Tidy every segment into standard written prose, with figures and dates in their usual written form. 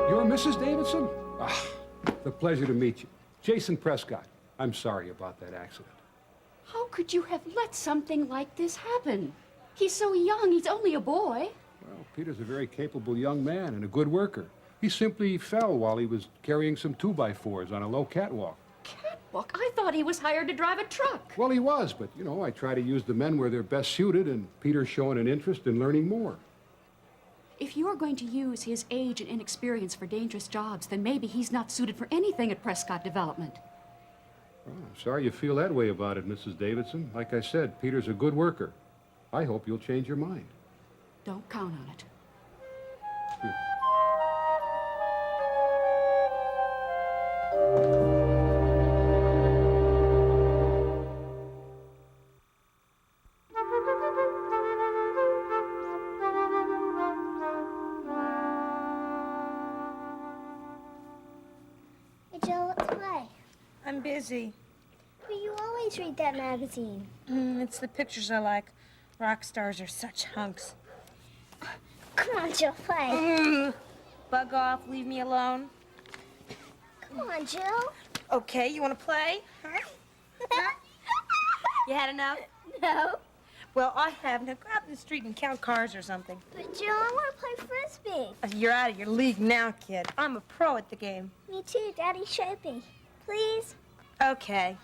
You're Mrs. Davidson? Ah, the pleasure to meet you. Jason Prescott. I'm sorry about that accident. How could you have let something like this happen? He's so young, he's only a boy. Well, Peter's a very capable young man and a good worker. He simply fell while he was carrying some 2x4s on a low catwalk. Catwalk? I thought he was hired to drive a truck. Well, he was, but, you know, I try to use the men where they're best suited, and Peter's showing an interest in learning more. If you're going to use his age and inexperience for dangerous jobs, then maybe he's not suited for anything at Prescott Development. Well, I'm sorry you feel that way about it, Mrs. Davidson. Like I said, Peter's a good worker. I hope you'll change your mind. Don't count on it. Hey, Joe, let's play. I'm busy. But you always read that magazine. It's the pictures I like. Rock stars are such hunks. Come on, Joe, play. Bug off, leave me alone. Come on, Joe. Okay, you want to play? You had enough? No. Well, I have. Now go out in the street and count cars or something. But, Joe, I want to play Frisbee. You're out of your league now, kid. I'm a pro at the game. Me too. Daddy showed me. Please? Okay.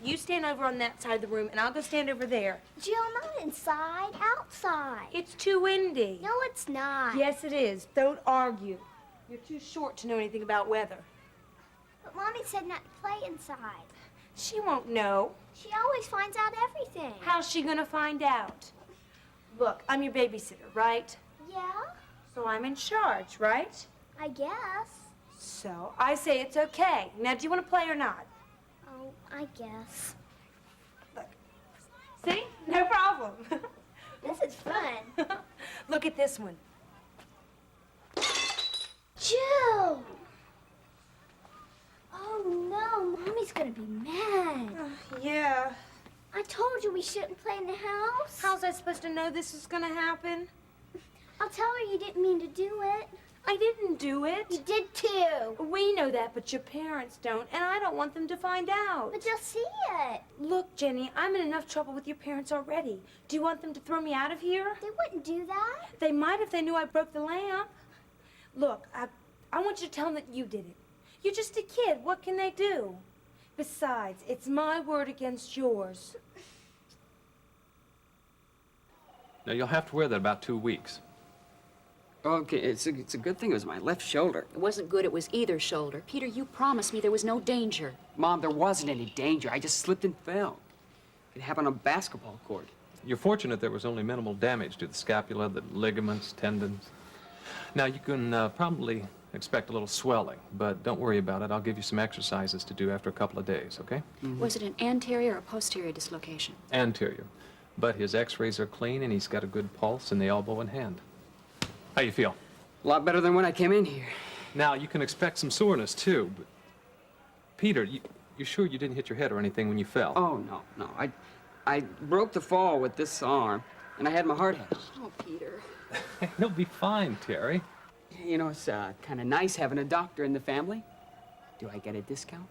You stand over on that side of the room, and I'll go stand over there. Jill, not inside. Outside. It's too windy. No, it's not. Yes, it is. Don't argue. You're too short to know anything about weather. But Mommy said not to play inside. She won't know. She always finds out everything. How's she gonna find out? Look, I'm your babysitter, right? Yeah, So I'm in charge, right? I guess. So I say it's okay. Now, do you want to play or not? Oh, I guess. Look. See? No problem. This is fun. Look at this one. Jill! Oh, no. Mommy's gonna be mad. Yeah. I told you we shouldn't play in the house. How's I supposed to know this is gonna happen? I'll tell her you didn't mean to do it. I didn't do it. You did too. We know that, but your parents don't, and I don't want them to find out. But they'll see it. Look, Jenny, I'm in enough trouble with your parents already. Do you want them to throw me out of here? They wouldn't do that. They might if they knew I broke the lamp. Look, I want you to tell them that you did it. You're just a kid. What can they do? Besides, it's my word against yours. Now, you'll have to wear that about 2 weeks. Okay, it's a good thing it was my left shoulder. It wasn't good, it was either shoulder. Peter, you promised me there was no danger. Mom, there wasn't any danger. I just slipped and fell. It happened on a basketball court. You're fortunate there was only minimal damage to the scapula, the ligaments, tendons. Now, you can probably expect a little swelling, but don't worry about it. I'll give you some exercises to do after a couple of days, okay? Mm-hmm. Was it an anterior or posterior dislocation? Anterior. But his x-rays are clean, and he's got a good pulse in the elbow and hand. How you feel? A lot better than when I came in here. Now, you can expect some soreness, too, but... Peter, you're sure you didn't hit your head or anything when you fell? Oh, no. I broke the fall with this arm, and I had my hard hat. Oh, Peter. You'll be fine, Terry. You know, it's kind of nice having a doctor in the family. Do I get a discount?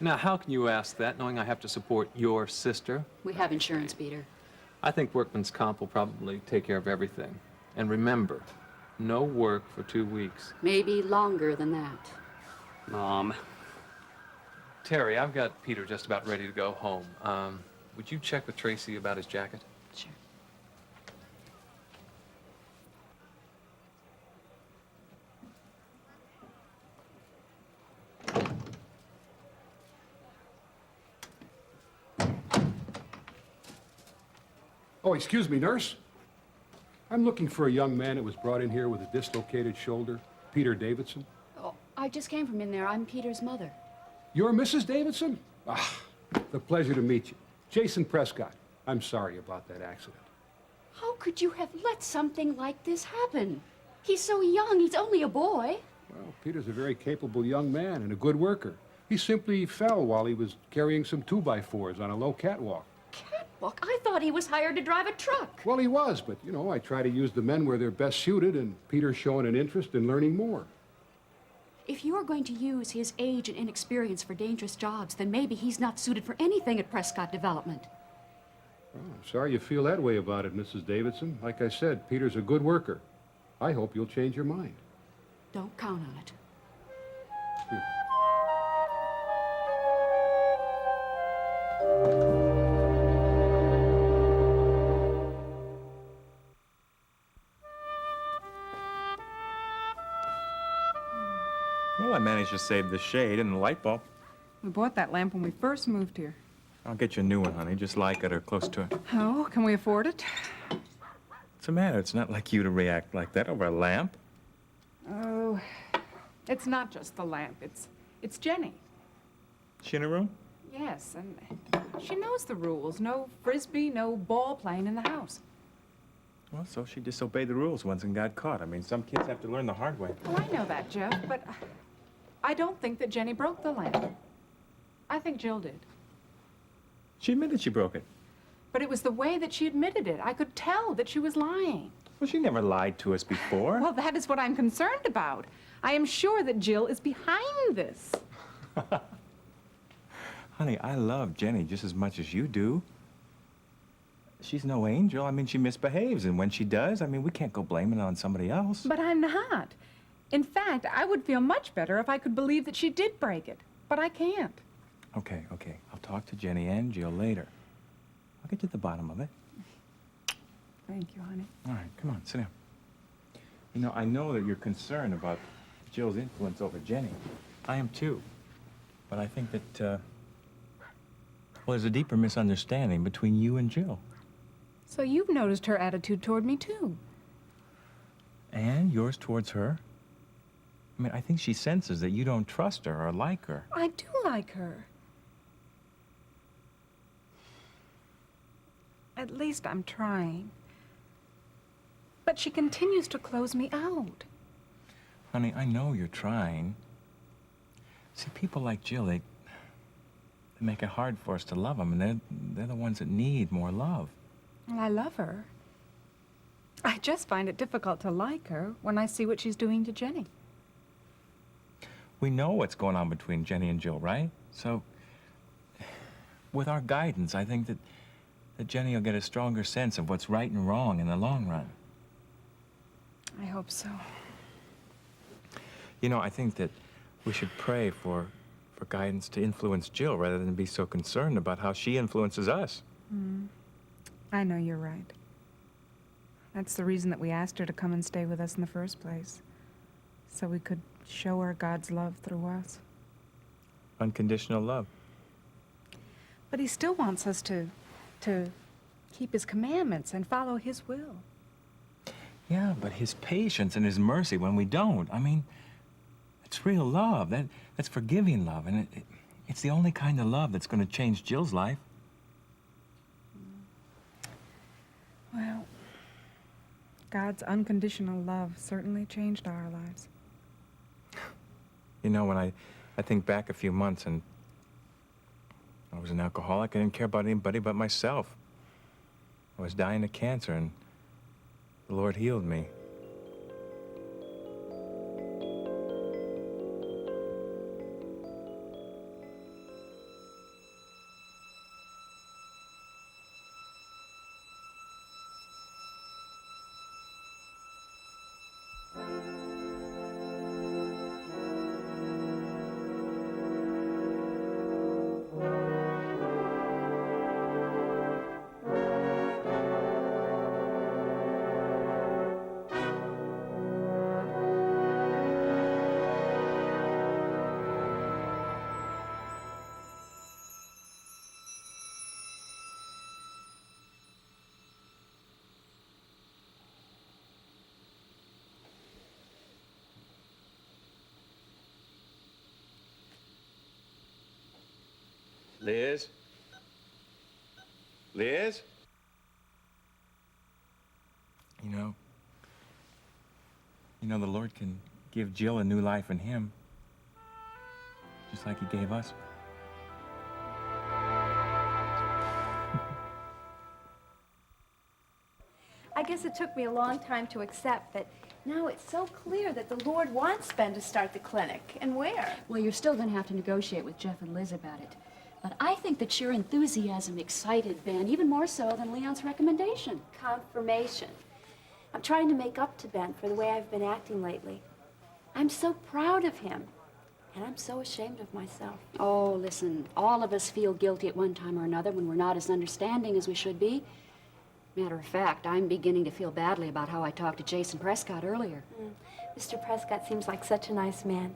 Now, how can you ask that, knowing I have to support your sister? We have insurance, Peter. I think workman's comp will probably take care of everything. And remember, no work for 2 weeks. Maybe longer than that. Mom. Terry, I've got Peter just about ready to go home. Would you check with Tracy about his jacket? Sure. Oh, excuse me, nurse. I'm looking for a young man that was brought in here with a dislocated shoulder. Peter Davidson. Oh, I just came from in there. I'm Peter's mother. You're Mrs. Davidson? Ah, the pleasure to meet you. Jason Prescott. I'm sorry about that accident. How could you have let something like this happen? He's so young. He's only a boy. Well, Peter's a very capable young man and a good worker. He simply fell while he was carrying some 2x4s on a low catwalk. Catwalk? I thought he was hired to drive a truck. Well, he was, but, you know, I try to use the men where they're best suited, and Peter's showing an interest in learning more. If you're going to use his age and inexperience for dangerous jobs, then maybe he's not suited for anything at Prescott Development. Well, I'm sorry you feel that way about it, Mrs. Davidson. Like I said, Peter's a good worker. I hope you'll change your mind. Don't count on it. Well, I managed to save the shade and the light bulb. We bought that lamp when we first moved here. I'll get you a new one, honey, just like it or close to it. Oh, can we afford it? What's the matter? It's not like you to react like that over a lamp. Oh, it's not just the lamp. It's Jenny. She in her room? Yes, and she knows the rules. No frisbee, no ball playing in the house. Well, so she disobeyed the rules once and got caught. I mean, some kids have to learn the hard way. Oh, I know that, Jeff, but I don't think that Jenny broke the lamp. I think Jill did. She admitted she broke it. But it was the way that she admitted it. I could tell that she was lying. Well, she never lied to us before. Well, that is what I'm concerned about. I am sure that Jill is behind this. Honey, I love Jenny just as much as you do. She's no angel. I mean, she misbehaves, and when she does, I mean, we can't go blaming it on somebody else. But I'm not. In fact, I would feel much better if I could believe that she did break it. But I can't. Okay. I'll talk to Jenny and Jill later. I'll get to the bottom of it. Thank you, honey. All right, come on, sit down. You know, I know that you're concerned about Jill's influence over Jenny. I am too. But I think that, well, there's a deeper misunderstanding between you and Jill. So you've noticed her attitude toward me, too. And yours towards her. I mean, I think she senses that you don't trust her or like her. I do like her. At least I'm trying. But she continues to close me out. Honey, I know you're trying. See, people like Jill, they make it hard for us to love them, and they're the ones that need more love. Well, I love her. I just find it difficult to like her when I see what she's doing to Jenny. We know what's going on between Jenny and Jill, right? So, with our guidance, I think that Jenny will get a stronger sense of what's right and wrong in the long run. I hope so. You know, I think that we should pray for guidance to influence Jill rather than be so concerned about how she influences us. I know you're right. That's the reason that we asked her to come and stay with us in the first place. So we could show her God's love through us. Unconditional love. But he still wants us to keep his commandments and follow his will. Yeah, but his patience and his mercy when we don't. I mean, it's real love. That's forgiving love. And it's the only kind of love that's going to change Jill's life. Well, God's unconditional love certainly changed our lives. You know, when I think back a few months and I was an alcoholic, I didn't care about anybody but myself. I was dying of cancer, and the Lord healed me. Liz? Liz? The Lord can give Jill a new life in him, just like he gave us. I guess it took me a long time to accept, but now it's so clear that the Lord wants Ben to start the clinic. And where? Well, you're still going to have to negotiate with Jeff and Liz about it. But I think that your enthusiasm excited Ben, even more so than Leon's recommendation. Confirmation. I'm trying to make up to Ben for the way I've been acting lately. I'm so proud of him, and I'm so ashamed of myself. Oh, listen, all of us feel guilty at one time or another when we're not as understanding as we should be. Matter of fact, I'm beginning to feel badly about how I talked to Jason Prescott earlier. Mr. Prescott seems like such a nice man.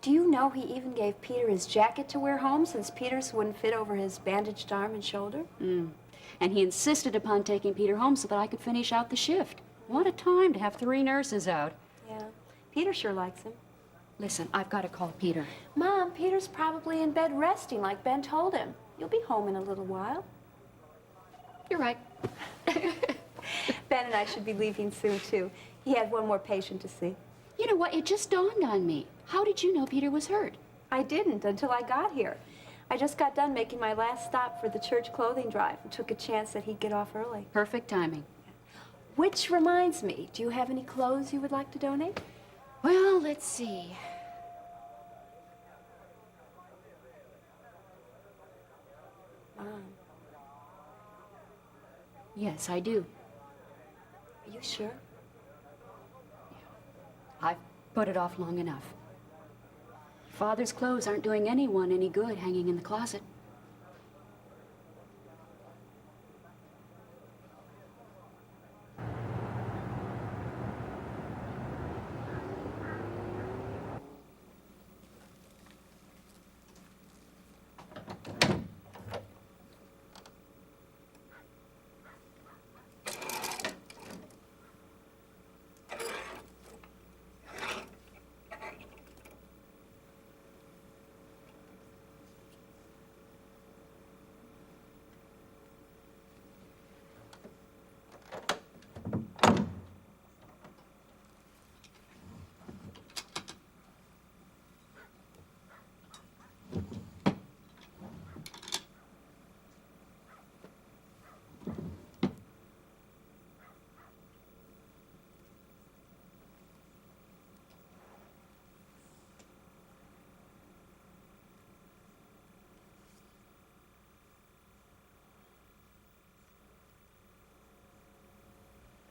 Do you know he even gave Peter his jacket to wear home since Peter's wouldn't fit over his bandaged arm and shoulder? And he insisted upon taking Peter home so that I could finish out the shift. What a time to have 3 nurses out. Yeah, Peter sure likes him. Listen, I've got to call Peter. Mom, Peter's probably in bed resting like Ben told him. You'll be home in a little while. You're right. Ben and I should be leaving soon, too. He had one more patient to see. You know what? It just dawned on me. How did you know Peter was hurt? I didn't until I got here. I just got done making my last stop for the church clothing drive and took a chance that he'd get off early. Perfect timing. Which reminds me, do you have any clothes you would like to donate? Well, let's see. Mom, Yes, I do. are you sure? I've put it off long enough. Father's clothes aren't doing anyone any good hanging in the closet.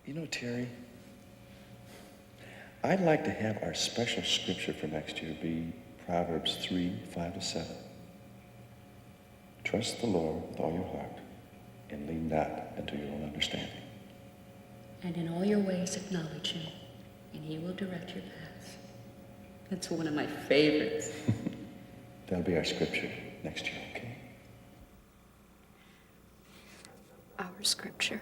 You know, Terry, I'd like to have our special scripture for next year be Proverbs 3:5-7. Trust the Lord with all your heart and lean not into your own understanding. And in all your ways acknowledge him, and he will direct your paths. That's one of my favorites. That'll be our scripture next year, okay? Our scripture.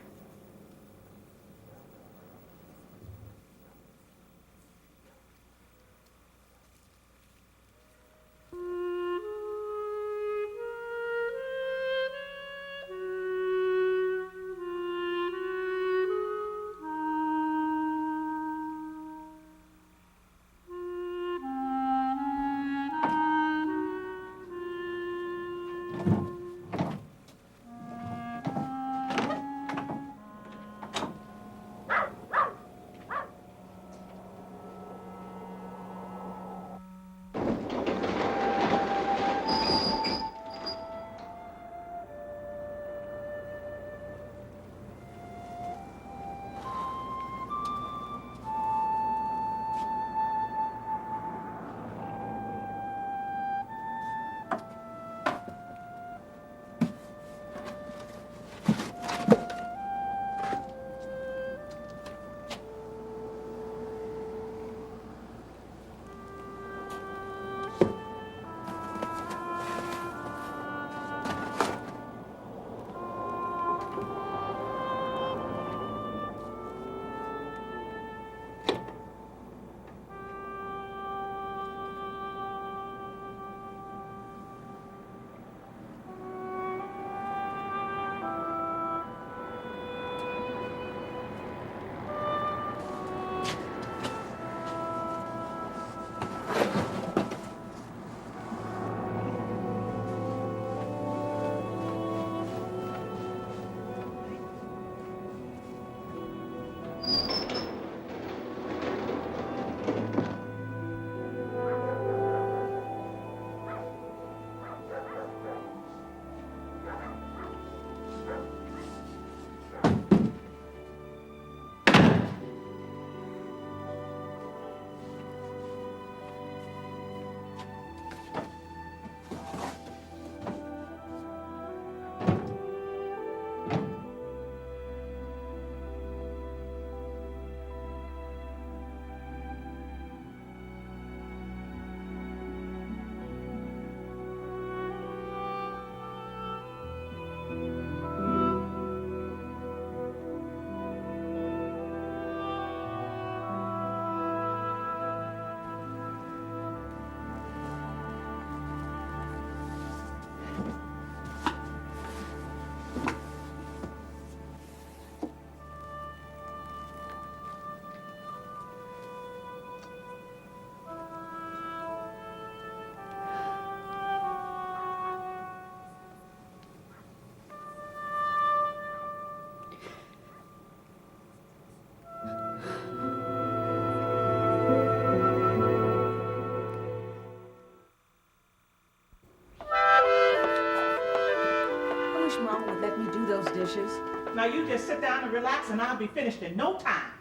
dishes. Now you just sit down and relax and I'll be finished in no time.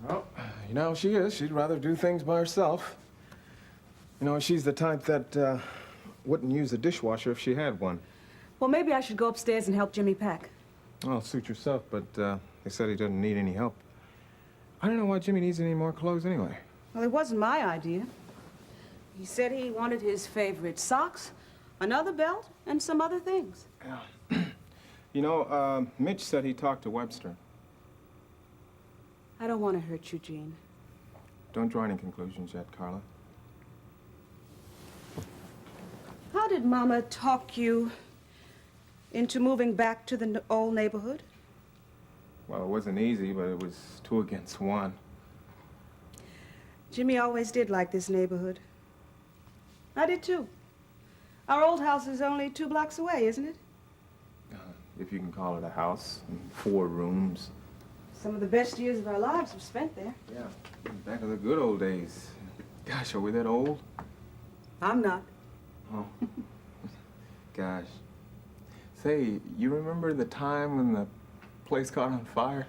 Well, you know how she is. She'd rather do things by herself. You know, she's the type that wouldn't use a dishwasher if she had one. Well, maybe I should go upstairs and help Jimmy pack. Well, suit yourself, but they said he doesn't need any help. I don't know why Jimmy needs any more clothes anyway. Well, it wasn't my idea. He said he wanted his favorite socks, another belt, and some other things. Yeah. You know, Mitch said he talked to Webster. I don't want to hurt you, Jean. Don't draw any conclusions yet, Carla. How did Mama talk you into moving back to the old neighborhood? Well, it wasn't easy, but it was 2 against 1. Jimmy always did like this neighborhood. I did too. Our old house is only 2 blocks away, isn't it? If you can call it a house, and 4 rooms. Some of the best years of our lives were spent there. Yeah, back in the good old days. Gosh, are we that old? I'm not. Oh, gosh. Say, you remember the time when the place caught on fire?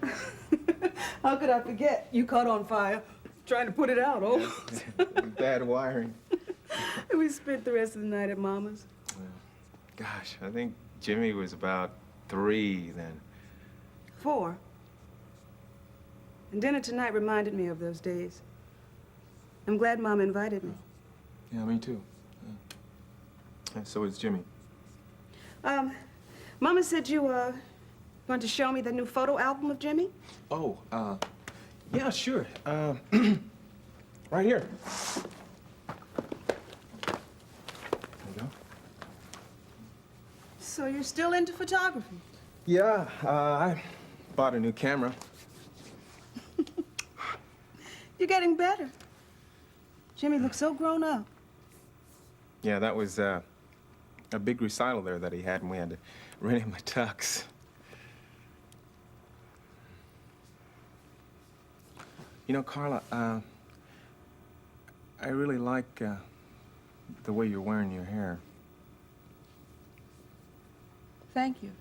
How could I forget? You caught on fire trying to put it out, oh. Bad wiring. We spent the rest of the night at Mama's. Gosh, I think Jimmy was about 3 then. 4. And dinner tonight reminded me of those days. I'm glad Mom invited me. Yeah, me too. And so is Jimmy. Mama said you were going to show me the new photo album of Jimmy? Oh, yeah, sure. Right here. There you go. So you're still into photography? Yeah, I bought a new camera. You're getting better. Jimmy looks so grown up. Yeah, that was a big recital there that he had, and we had to rent him a tux. You know, Carla, I really like the way you're wearing your hair. Thank you.